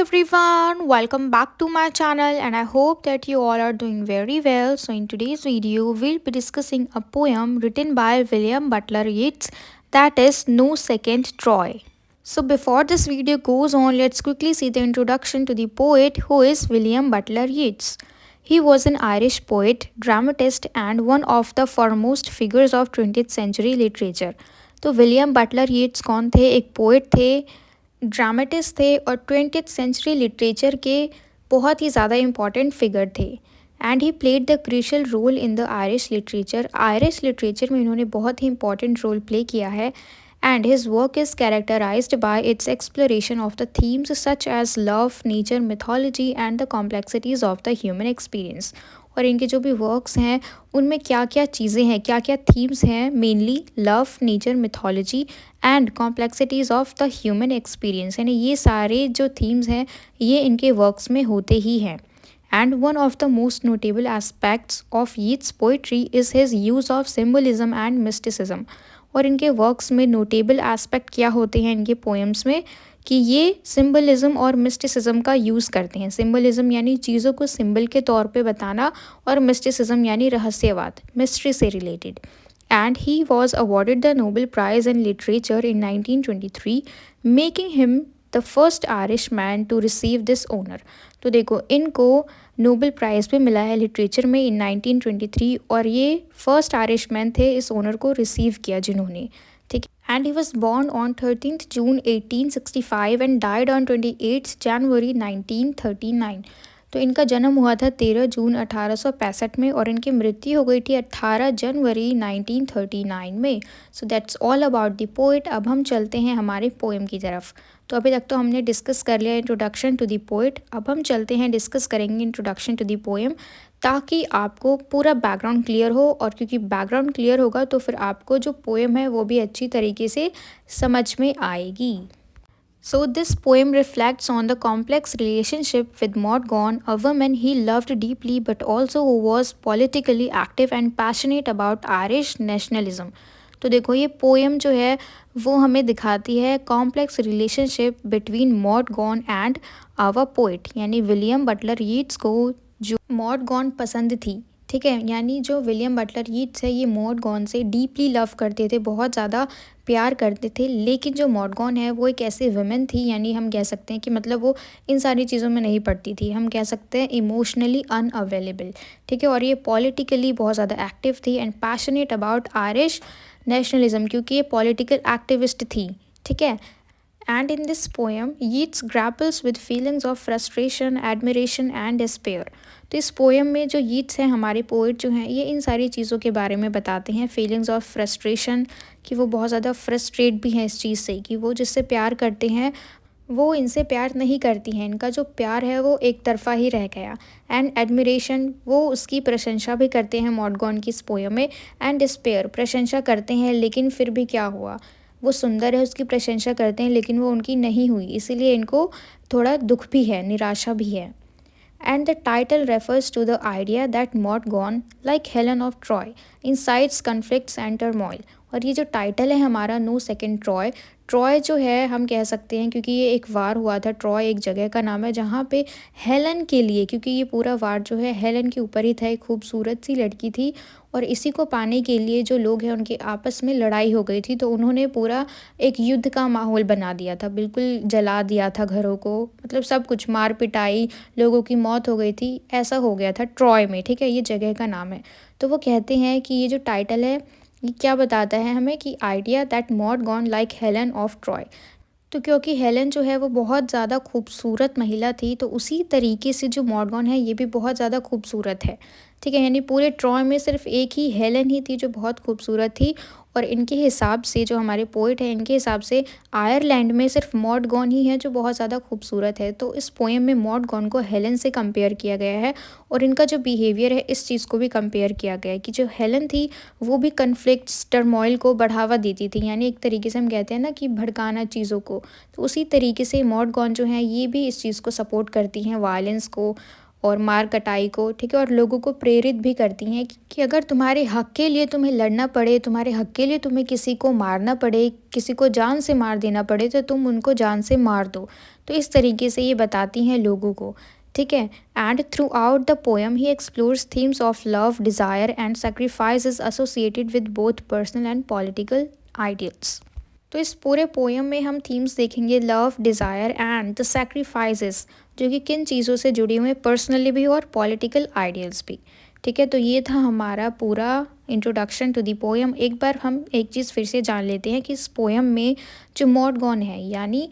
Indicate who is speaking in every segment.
Speaker 1: everyone, welcome back to my channel and I hope that you all are doing very well. So in today's video, we'll be discussing a poem written by William Butler Yeats, that is No Second Troy. So before this video goes on, let's quickly see the introduction to the poet who is William Butler Yeats. He was an Irish poet, dramatist and one of the foremost figures of 20th century literature. तो William Butler येट्स कौन थे? एक poet थे, dramatist थे और 20th century literature के बहुत ही ज़्यादा इम्पॉर्टेंट फिगर थे। And he played the crucial role in the Irish literature. Irish literature में इन्होंने बहुत ही इंपॉर्टेंट रोल प्ले किया है। And his work is characterized by its exploration of the themes such as love, nature, mythology and the complexities of the human experience. और इनके जो भी वर्क्स हैं उनमें क्या क्या चीज़ें हैं, क्या क्या थीम्स हैं, mainly love, nature, mythology and complexities of the human experience, यानी ये सारे जो थीम्स हैं ये इनके वर्क्स में होते ही हैं। And one of the most notable aspects of Yeats poetry is his use of symbolism and mysticism. और इनके वर्क्स में नोटेबल एस्पेक्ट क्या होते हैं इनके पोएम्स में कि ये सिम्बलिज्म और मिस्टिसिज्म का यूज़ करते हैं। सिम्बलिज्म यानी चीज़ों को सिंबल के तौर पे बताना और मिस्टिसिज्म यानी रहस्यवाद, मिस्ट्री से related. And he was awarded the Nobel prize in literature in 1923, making him the first Irish man to receive this honour. तो देखो इनको नोबेल प्राइज़ भी मिला है लिटरेचर में इन 1923 और ये फर्स्ट आयरिश मैन थे इस ऑनर को रिसीव किया जिन्होंने, ठीक है। And he was born on 13th June 1865 and died on 28th January 1939। तो इनका जन्म हुआ था 13 जून 1865 में और इनकी मृत्यु हो गई थी 18 जनवरी 1939 में। So that's all about the poet. अब हम चलते हैं हमारे पोएम की तरफ। तो अभी तक तो हमने डिस्कस कर लिया इंट्रोडक्शन टू द पोइट, अब हम चलते हैं डिस्कस करेंगे इंट्रोडक्शन टू द पोएम ताकि आपको पूरा बैकग्राउंड क्लियर हो। और क्योंकि बैकग्राउंड क्लियर होगा तो फिर आपको जो पोएम है वो भी अच्छी तरीके से समझ में आएगी। So this poem reflects on the complex relationship with Maud Gonne, a woman he loved deeply but also who was politically active and passionate about Irish nationalism. तो देखो ये पोएम जो है वो हमें दिखाती है complex relationship between Maud Gonne and our poet, यानी विलियम बटलर यीट्स को जो मॉड गॉन पसंद थी, ठीक है। यानी जो विलियम बटलर यीट्स है ये मॉड गॉन से डीपली लव करते थे, बहुत ज़्यादा प्यार करते थे। लेकिन जो मॉड गॉन है वो एक ऐसी वुमेन थी, यानी हम कह सकते हैं कि मतलब वो इन सारी चीज़ों में नहीं पड़ती थी, हम कह सकते हैं इमोशनली अनअवेलेबल, ठीक है। और ये पॉलिटिकली बहुत ज़्यादा एक्टिव थी and passionate about Irish nationalism, क्योंकि ये पॉलिटिकल एक्टिविस्ट थी, ठीक है। And in this poem, Yeats grapples with feelings of frustration, admiration and despair. तो इस पोएम में जो यीट्स हैं हमारे पोइट जो हैं ये इन सारी चीज़ों के बारे में बताते हैं। फीलिंग्स ऑफ फ्रस्ट्रेशन, कि वो बहुत ज़्यादा फ्रस्ट्रेट भी हैं इस चीज़ से कि वो जिससे प्यार करते हैं वो इनसे प्यार नहीं करती हैं, इनका जो प्यार है वो एक तरफा ही रह गया। एंड एडमिरेशन, वो उसकी प्रशंसा भी करते हैं मॉड गॉन की इस पोएम में। एंड डिस्पेयर, प्रशंसा करते हैं लेकिन फिर भी क्या हुआ, वो सुंदर है उसकी प्रशंसा करते हैं लेकिन वो उनकी नहीं हुई, इसीलिए इनको थोड़ा दुख भी है, निराशा भी है। And the title refers to the idea that Maud Gonne like Helen of Troy insides conflicts and turmoil. और ये जो टाइटल है हमारा नो सेकेंड ट्रॉय, ट्रॉय जो है हम कह सकते हैं क्योंकि ये एक वार हुआ था, ट्रॉय एक जगह का नाम है जहाँ पे हेलन के लिए, क्योंकि ये पूरा वार जो है हेलन के ऊपर ही था, एक खूबसूरत सी लड़की थी और इसी को पाने के लिए जो लोग हैं उनके आपस में लड़ाई हो गई थी। तो उन्होंने पूरा एक युद्ध का माहौल बना दिया था, बिल्कुल जला दिया था घरों को, मतलब सब कुछ, मार पिटाई, लोगों की मौत हो गई थी, ऐसा हो गया था ट्रॉय में, ठीक है। ये जगह का नाम है। तो वो कहते हैं कि ये जो टाइटल है ये क्या बताता है हमें कि idea that Maud Gonne like Helen of Troy. तो क्योंकि हेलन जो है वो बहुत ज़्यादा खूबसूरत महिला थी तो उसी तरीके से जो मॉड गॉन है ये भी बहुत ज़्यादा खूबसूरत है, ठीक है। यानी पूरे ट्रॉय में सिर्फ एक ही हेलन ही थी जो बहुत खूबसूरत थी। और इनके हिसाब से, जो हमारे पोइट हैं इनके हिसाब से, आयरलैंड में सिर्फ मॉड गॉन ही है जो बहुत ज़्यादा खूबसूरत है। तो इस पोएम में मॉड गॉन को हेलन से कंपेयर किया गया है और इनका जो बिहेवियर है इस चीज़ को भी कंपेयर किया गया है कि जो हेलन थी वो भी कन्फ्लिक्ट्स, टर्मोइल को बढ़ावा देती थी, यानी एक तरीके से हम कहते हैं ना कि भड़काना चीज़ों को। तो उसी तरीके से मॉड गॉन जो है ये भी इस चीज़ को सपोर्ट करती हैं, वायलेंस को, और मार कटाई को, ठीक है, और लोगों को प्रेरित भी करती हैं कि अगर तुम्हारे हक के लिए तुम्हें लड़ना पड़े, तुम्हारे हक के लिए तुम्हें किसी को मारना पड़े, किसी को जान से मार देना पड़े, तो तुम उनको जान से मार दो। तो इस तरीके से ये बताती हैं लोगों को, ठीक है। And through out the poem he explores themes of love, desire and sacrifice associated with both personal and political ideals. तो इस पूरे पोएम में हम थीम्स देखेंगे love, desire and the sacrifices, जो कि किन चीज़ों से जुड़े हुए हैं, पर्सनली भी और पॉलिटिकल आइडियल्स भी, ठीक है। तो ये था हमारा पूरा इंट्रोडक्शन टू दी पोएम। एक बार हम एक चीज़ फिर से जान लेते हैं कि इस पोएम में जो मॉडगॉन है, यानी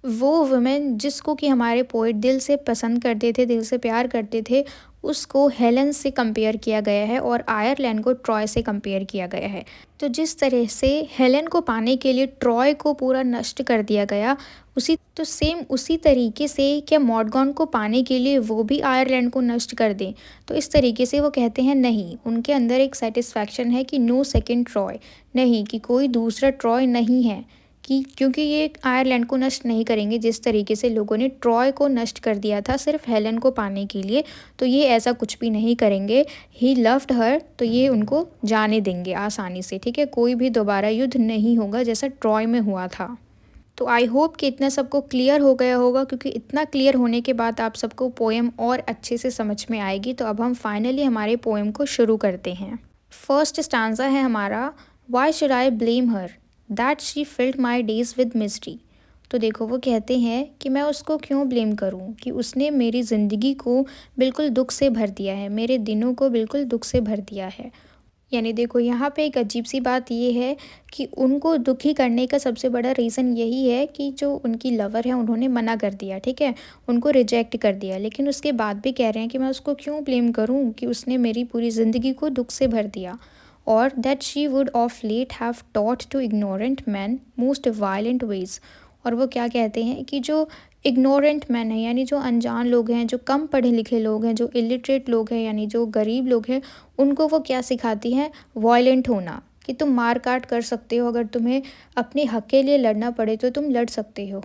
Speaker 1: वो वुमेन जिसको कि हमारे पोइट दिल से पसंद करते थे, दिल से प्यार करते थे, उसको हेलन से कंपेयर किया गया है और आयरलैंड को ट्रॉय से कंपेयर किया गया है। तो जिस तरह से हेलन को पाने के लिए ट्रॉय को पूरा नष्ट कर दिया गया, उसी तरीके से क्या मॉडगॉन को पाने के लिए वो भी आयरलैंड को नष्ट कर दें। तो इस तरीके से वो कहते हैं नहीं, उनके अंदर एक सेटिस्फैक्शन है कि नो सेकेंड ट्रॉय, नहीं कि कोई दूसरा ट्रॉय नहीं है, कि क्योंकि ये आयरलैंड को नष्ट नहीं करेंगे जिस तरीके से लोगों ने ट्रॉय को नष्ट कर दिया था सिर्फ हेलन को पाने के लिए, तो ये ऐसा कुछ भी नहीं करेंगे। ही लव्ड हर, तो ये उनको जाने देंगे आसानी से, ठीक है। कोई भी दोबारा युद्ध नहीं होगा जैसा ट्रॉय में हुआ था। तो आई होप कि इतना सबको क्लियर हो गया होगा, क्योंकि इतना क्लियर होने के बाद आप सबको पोएम और अच्छे से समझ में आएगी। तो अब हम फाइनली हमारे पोएम को शुरू करते हैं। फर्स्ट स्टांजा है हमारा, why should I blame her that she field my days with mystery. तो देखो वो कहते हैं कि मैं उसको क्यों ब्लेम करूं कि उसने मेरी ज़िंदगी को बिल्कुल दुख से भर दिया है, मेरे दिनों को बिल्कुल दुख से भर दिया है। यानी देखो यहाँ पे एक अजीब सी बात ये है कि उनको दुखी करने का सबसे बड़ा रीज़न यही है कि जो उनकी लवर है उन्होंने मना कर दिया, ठीक है, उनको रिजेक्ट कर दिया। लेकिन उसके बाद भी कह रहे हैं कि मैं उसको क्यों ब्लेम करूं कि उसने मेरी पूरी ज़िंदगी को दुख से भर दिया, और that she would of late have taught to ignorant men most violent ways. और वो क्या कहते हैं कि जो इग्नोरेंट मैन है, यानी जो अनजान लोग हैं, जो कम पढ़े लिखे लोग हैं, जो इलिटरेट लोग हैं, यानी जो गरीब लोग हैं, उनको वो क्या सिखाती हैं, वायलेंट होना, कि तुम मार काट कर सकते हो, अगर तुम्हें अपने हक के लिए लड़ना पड़े तो तुम लड़ सकते हो।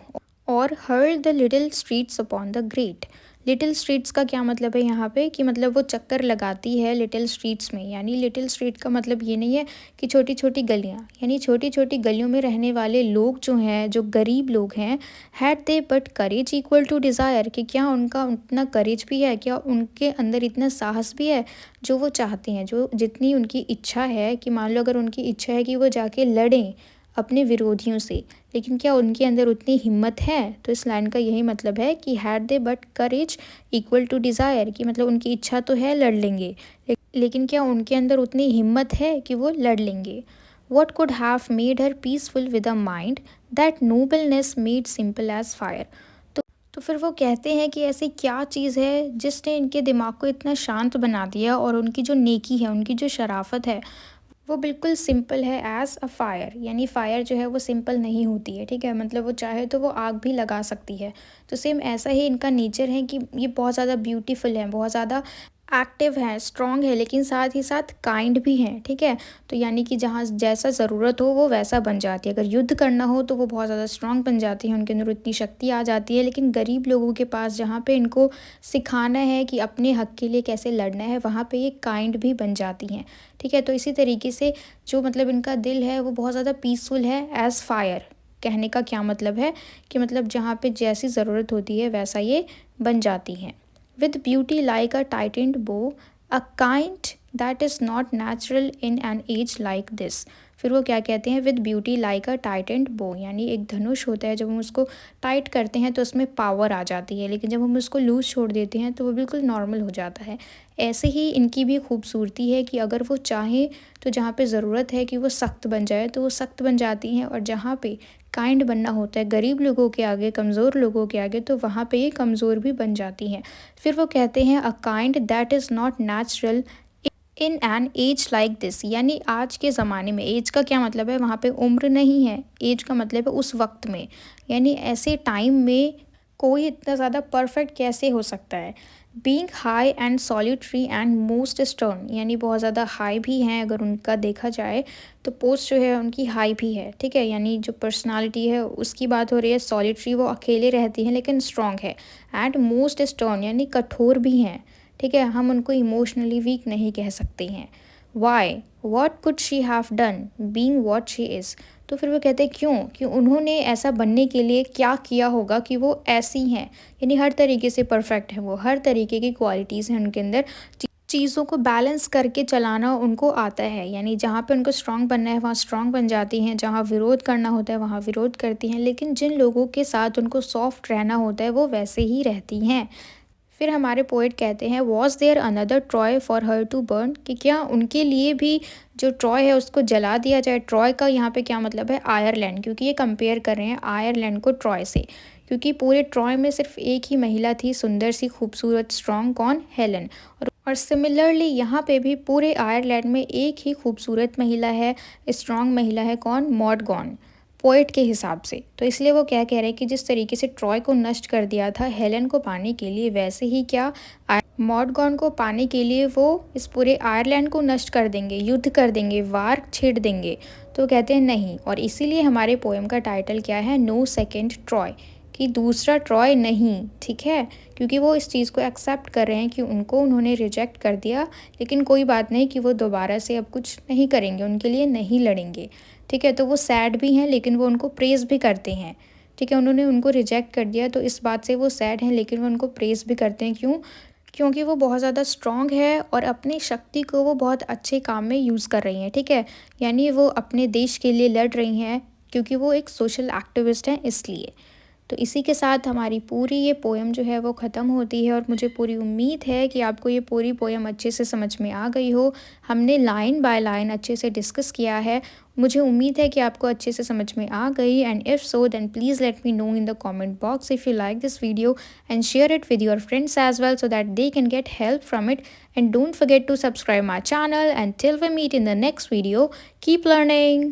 Speaker 1: और hurl the little streets upon the great. Little streets का क्या मतलब है यहाँ पे, कि मतलब वो चक्कर लगाती है लिटिल स्ट्रीट्स में, यानी लिटिल स्ट्रीट का मतलब ये नहीं है कि छोटी छोटी गलियाँ, यानी छोटी छोटी गलियों में रहने वाले लोग जो हैं, जो गरीब लोग हैं, had they but courage equal to desire, कि क्या उनका उतना करेज भी है, क्या उनके अंदर इतना साहस भी है जो वो चाहते हैं, जो जितनी उनकी इच्छा है, कि मान लो अगर उनकी इच्छा है कि वो जाके लड़ें अपने विरोधियों से, लेकिन क्या उनके अंदर उतनी हिम्मत है। तो इस लाइन का यही मतलब है कि had they but courage equal to desire, कि मतलब उनकी इच्छा तो है लड़ लेंगे, लेकिन क्या उनके अंदर उतनी हिम्मत है कि वो लड़ लेंगे। What could have made her peaceful with a mind that nobleness made simple as fire. तो फिर वो कहते हैं कि ऐसी क्या चीज़ है जिसने इनके दिमाग को इतना शांत बना दिया, और उनकी जो नेकी है, उनकी जो शराफत है, वो बिल्कुल सिंपल है एज अ फायर, यानी फायर जो है वो सिंपल नहीं होती है, ठीक है, मतलब वो चाहे तो वो आग भी लगा सकती है। तो सेम ऐसा ही इनका नेचर है कि ये बहुत ज़्यादा ब्यूटीफुल है, बहुत ज़्यादा एक्टिव है, स्ट्रॉन्ग है, लेकिन साथ ही साथ काइंड भी हैं, ठीक है। तो यानी कि जहाँ जैसा ज़रूरत हो वो वैसा बन जाती है। अगर युद्ध करना हो तो वो बहुत ज़्यादा स्ट्रॉन्ग बन जाती है, उनके अंदर इतनी शक्ति आ जाती है। लेकिन गरीब लोगों के पास जहाँ पे इनको सिखाना है कि अपने हक के लिए कैसे लड़ना है, वहाँ पे ये काइंड भी बन जाती हैं, ठीक है। तो इसी तरीके से जो मतलब इनका दिल है वो बहुत ज़्यादा पीसफुल है एज़ फायर। कहने का क्या मतलब है कि मतलब जहाँ पे जैसी ज़रूरत होती है वैसा ये बन जाती हैं। with beauty like a tightened bow, a kind that is not natural in an age like this। फिर वो क्या कहते हैं, with beauty like a tightened बो, यानी एक धनुष होता है, जब हम उसको टाइट करते हैं तो उसमें पावर आ जाती है, लेकिन जब हम उसको लूज़ छोड़ देते हैं तो वो बिल्कुल नॉर्मल हो जाता है। ऐसे ही इनकी भी खूबसूरती है कि अगर वो चाहें तो जहाँ पे ज़रूरत है कि वो सख्त बन जाए तो वो सख्त बन जाती हैं, और जहाँ पे काइंड बनना होता है गरीब लोगों के आगे, कमज़ोर लोगों के आगे, तो वहाँ पे ये कमज़ोर भी बन जाती हैं। फिर वो कहते हैं a kind that is not natural in an age like this, यानी आज के ज़माने में। एज का क्या मतलब है, वहाँ पे उम्र नहीं है, एज का मतलब है उस वक्त में, यानी ऐसे टाइम में कोई इतना ज़्यादा परफेक्ट कैसे हो सकता है। Being high and solitary and most stern, यानी बहुत ज़्यादा हाई भी हैं अगर उनका देखा जाए तो पोस्ट जो है उनकी हाई भी है, ठीक है। यानी जो पर्सनालिटी है उसकी बात हो रही है, सॉलिटरी वो अकेले रहती हैं लेकिन स्ट्रॉन्ग है। एंड मोस्ट स्टर्न यानी कठोर भी हैं, ठीक है। हम उनको इमोशनली वीक नहीं कह सकते हैं। Why, what could she have done being what she is. तो फिर वो कहते हैं क्यों, कि उन्होंने ऐसा बनने के लिए क्या किया होगा कि वो ऐसी हैं। यानी हर तरीके से परफेक्ट है, वो हर तरीके की क्वालिटीज़ हैं उनके अंदर। चीज़ों को बैलेंस करके चलाना उनको आता है, यानी जहाँ पे उनको स्ट्रांग बनना है वहाँ स्ट्रांग बन जाती हैं, जहाँ विरोध करना होता है वहाँ विरोध करती हैं, लेकिन जिन लोगों के साथ उनको सॉफ्ट रहना होता है वो वैसे ही रहती हैं। फिर हमारे पोएट कहते हैं, was there another Troy for her to burn, कि क्या उनके लिए भी जो ट्रॉय है उसको जला दिया जाए। ट्रॉय का यहाँ पे क्या मतलब है, आयरलैंड, क्योंकि ये कंपेयर कर रहे हैं आयरलैंड को ट्रॉय से। क्योंकि पूरे ट्रॉय में सिर्फ एक ही महिला थी, सुंदर सी खूबसूरत स्ट्रॉन्ग, कौन, हेलन। और सिमिलरली यहाँ पे भी पूरे आयरलैंड में एक ही खूबसूरत महिला है, स्ट्रॉन्ग महिला है, कौन, मॉडगॉन, पोएट के हिसाब से। तो इसलिए वो क्या कह रहे हैं कि जिस तरीके से ट्रॉय को नष्ट कर दिया था हेलेन को पाने के लिए, वैसे ही क्या मॉडगॉन को पाने के लिए वो इस पूरे आयरलैंड को नष्ट कर देंगे, युद्ध कर देंगे, वार छेड़ देंगे। तो कहते हैं नहीं, और इसीलिए हमारे पोएम का टाइटल क्या है, नो सेकेंड ट्रॉय, कि दूसरा ट्रॉय नहीं, ठीक है। क्योंकि वो इस चीज़ को एक्सेप्ट कर रहे हैं कि उनको उन्होंने रिजेक्ट कर दिया, लेकिन कोई बात नहीं कि वो दोबारा से अब कुछ नहीं करेंगे, उनके लिए नहीं लड़ेंगे, ठीक है। तो वो सैड भी हैं लेकिन वो उनको प्रेज़ भी करते हैं, ठीक है। उन्होंने उनको रिजेक्ट कर दिया तो इस बात से वो सैड हैं, लेकिन वो उनको प्रेज़ भी करते हैं। क्यों, क्योंकि वो बहुत ज़्यादा स्ट्रॉन्ग है और अपनी शक्ति को वो बहुत अच्छे काम में यूज़ कर रही हैं, ठीक है। यानी वो अपने देश के लिए लड़ रही हैं, क्योंकि वो एक सोशल एक्टिविस्ट हैं इसलिए। तो इसी के साथ हमारी पूरी ये पोएम जो है वो ख़त्म होती है, और मुझे पूरी उम्मीद है कि आपको ये पूरी पोएम अच्छे से समझ में आ गई हो। हमने लाइन बाय लाइन अच्छे से डिस्कस किया है। मुझे उम्मीद है कि आपको अच्छे से समझ में आ गई, and if so then please let me know in the comment box if you like this video, and share it with your friends as well, so that they can get help from it. And don't forget to subscribe my channel, and till we meet in the next video, keep learning.